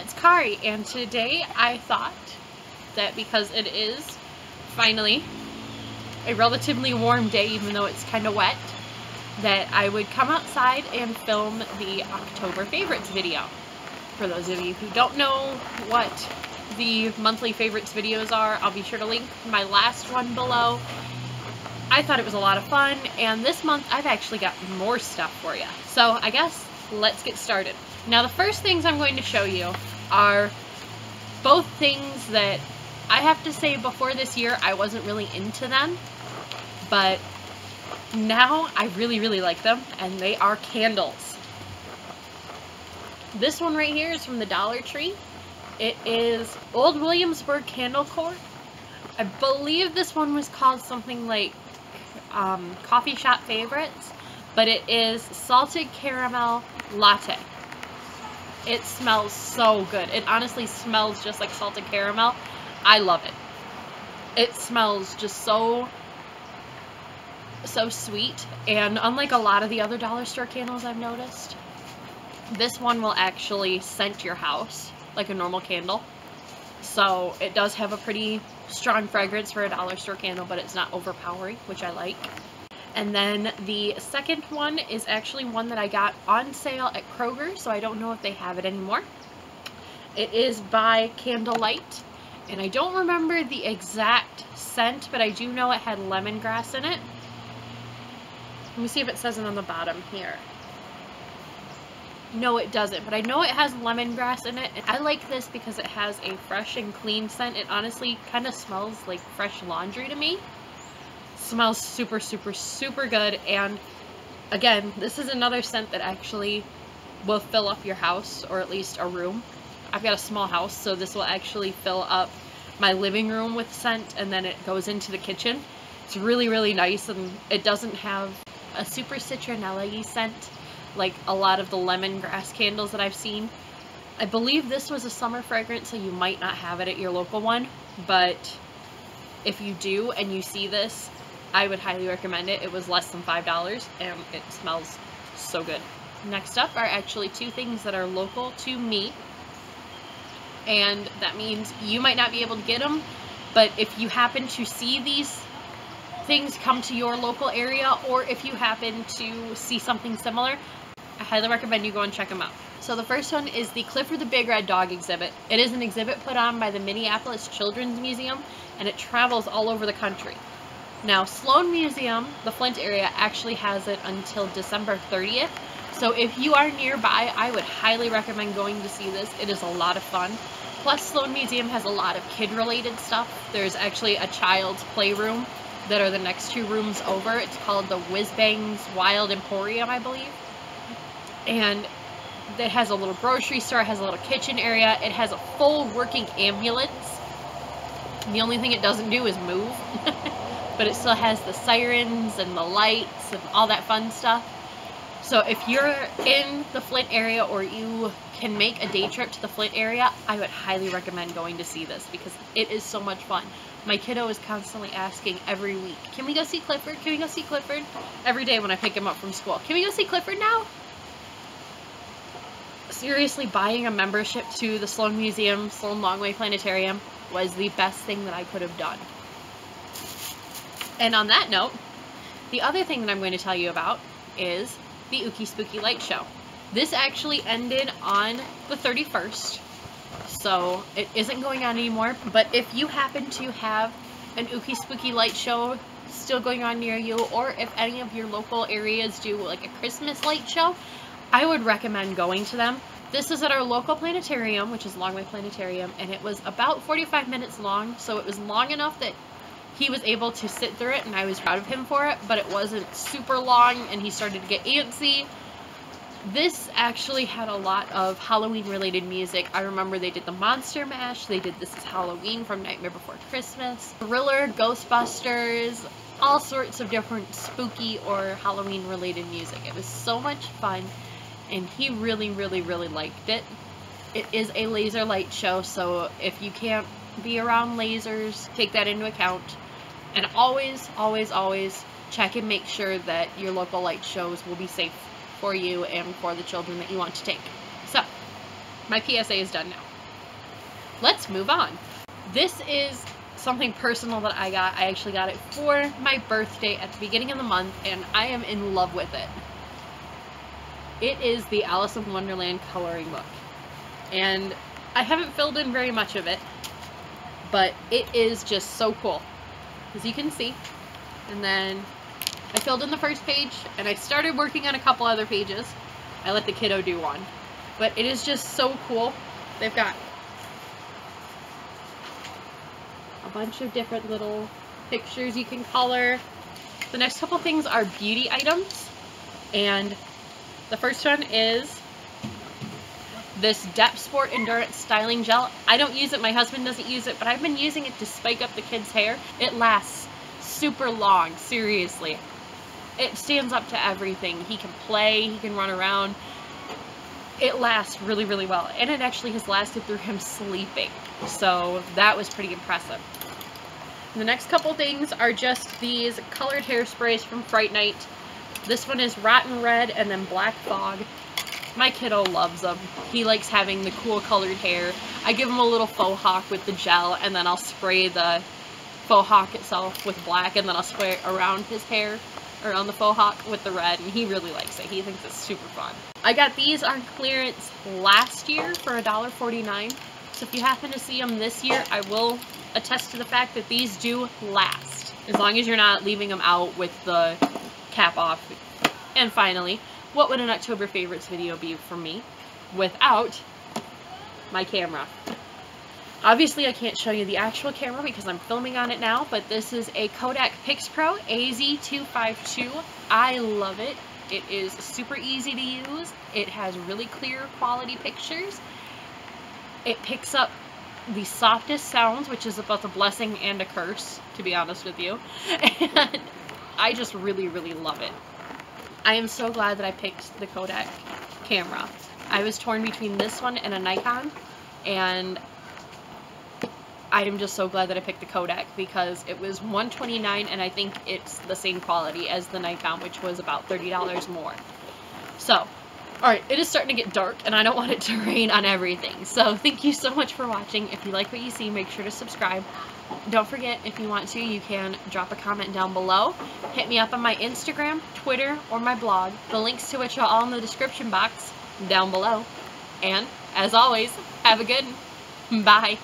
it's Kari, and today I thought that because it is finally a relatively warm day, even though it's kind of wet, that I would come outside and film the October favorites video. For those of you who don't know what the monthly favorites videos are, I'll be sure to link my last one below. I thought it was a lot of fun, and this month I've actually got more stuff for you. So I guess let's get started. Now the first things I'm going to show you are both things that I have to say before this year I wasn't really into them, but now I really like them, and they are candles. This one right here is from the Dollar Tree. It is Old Williamsburg Candle Cork. I believe this one was called something like Coffee Shop Favorites, but it is Salted Caramel Latte. It smells so good. It honestly smells just like salted caramel. I love it. It smells just so sweet, and unlike a lot of the other dollar store candles I've noticed, this one will actually scent your house like a normal candle. So it does have a pretty strong fragrance for a dollar store candle, but it's not overpowering, which I like. And then the second one is actually one that I got on sale at Kroger, so I don't know if they have it anymore. It is by Candlelight, and I don't remember the exact scent, but I do know it had lemongrass in it. Let me see if it says it on the bottom here. No, it doesn't, but I know it has lemongrass in it. And I like this because it has a fresh and clean scent. It honestly kind of smells like fresh laundry to me. Smells super good, and again, this is another scent that actually will fill up your house, or at least a room. I've got a small house, so this will actually fill up my living room with scent, and then it goes into the kitchen. It's really nice, and it doesn't have a super citronella-y scent like a lot of the lemongrass candles that I've seen. I believe this was a summer fragrance, so you might not have it at your local one, but if you do and you see this, I would highly recommend it. It was less than $5, and it smells so good. Next up are actually two things that are local to me, and that means you might not be able to get them, but if you happen to see these things come to your local area, or if you happen to see something similar, I highly recommend you go and check them out. So the first one is the Clifford the Big Red Dog exhibit. It is an exhibit put on by the Minneapolis Children's Museum, and it travels all over the country. Now, Sloan Museum, the Flint area, actually has it until December 30th. So if you are nearby, I would highly recommend going to see this. It is a lot of fun. Plus, Sloan Museum has a lot of kid-related stuff. There's actually a child's playroom that are the next two rooms over. It's called the Whiz Bangs Wild Emporium, I believe. And it has a little grocery store, it has a little kitchen area, it has a full working ambulance. The only thing it doesn't do is move. But it still has the sirens and the lights and all that fun stuff. So if you're in the Flint area, or you can make a day trip to the Flint area, I would highly recommend going to see this because it is so much fun. My kiddo is constantly asking every week, can we go see Clifford? Can we go see Clifford? Every day when I pick him up from school. Can we go see Clifford now? Seriously, buying a membership to the Sloan Museum, Sloan Longway Planetarium was the best thing that I could have done. And on that note, the other thing that I'm going to tell you about is the Ookie Spooky Light Show. This actually ended on the 31st, so it isn't going on anymore, but if you happen to have an Ookie Spooky Light Show still going on near you, or if any of your local areas do like a Christmas light show, I would recommend going to them. This is at our local planetarium, which is Longway Planetarium, and it was about 45 minutes long, so it was long enough that he was able to sit through it, and I was proud of him for it, but it wasn't super long, and he started to get antsy. This actually had a lot of Halloween-related music. I remember they did the Monster Mash, they did This Is Halloween from Nightmare Before Christmas, Thriller, Ghostbusters, all sorts of different spooky or Halloween-related music. It was so much fun, and he really liked it. It is a laser light show, so if you can't be around lasers, take that into account. And always check and make sure that your local light shows will be safe for you and for the children that you want to take. So, my PSA is done now. let's move on. This is something personal that I got. I actually got it for my birthday at the beginning of the month, and I am in love with it. It is the Alice in Wonderland coloring book. And I haven't filled in very much of it, but it is just so cool, as you can see. And then I filled in the first page, and I started working on a couple other pages. I let the kiddo do one. But it is just so cool. They've got a bunch of different little pictures you can color. The next couple things are beauty items, and the first one is this Depth Sport Endurance Styling Gel. I don't use it, my husband doesn't use it, but I've been using it to spike up the kids' hair. It lasts super long, seriously. It stands up to everything. He can play, he can run around. It lasts really, really well, and it actually has lasted through him sleeping, so that was pretty impressive. The next couple things are just these colored hairsprays from Fright Night. This one is Rotten Red and then Black Fog. My kiddo loves them. He likes having the cool colored hair. I give him a little faux hawk with the gel, and then I'll spray the faux hawk itself with black, and then I'll spray it around his hair, around the faux hawk with the red, and he really likes it. He thinks it's super fun. I got these on clearance last year for $1.49, so if you happen to see them this year, I will attest to the fact that these do last, as long as you're not leaving them out with the cap off. And finally, what would an October favorites video be for me without my camera? Obviously, I can't show you the actual camera because I'm filming on it now, but this is a Kodak PixPro AZ252. I love it. It is super easy to use. It has really clear quality pictures. It picks up the softest sounds, which is both a blessing and a curse, to be honest with you. And I just really, really love it. I am so glad that I picked the Kodak camera. I was torn between this one and a Nikon, and I am just so glad that I picked the Kodak because it was $129, and I think it's the same quality as the Nikon, which was about $30 more. So, alright, it is starting to get dark, and I don't want it to rain on everything. So, thank you so much for watching. If you like what you see, make sure to subscribe. Don't forget, if you want to, you can drop a comment down below. Hit me up on my Instagram, Twitter, or my blog. The links to which are all in the description box down below. And, as always, have a good one. Bye.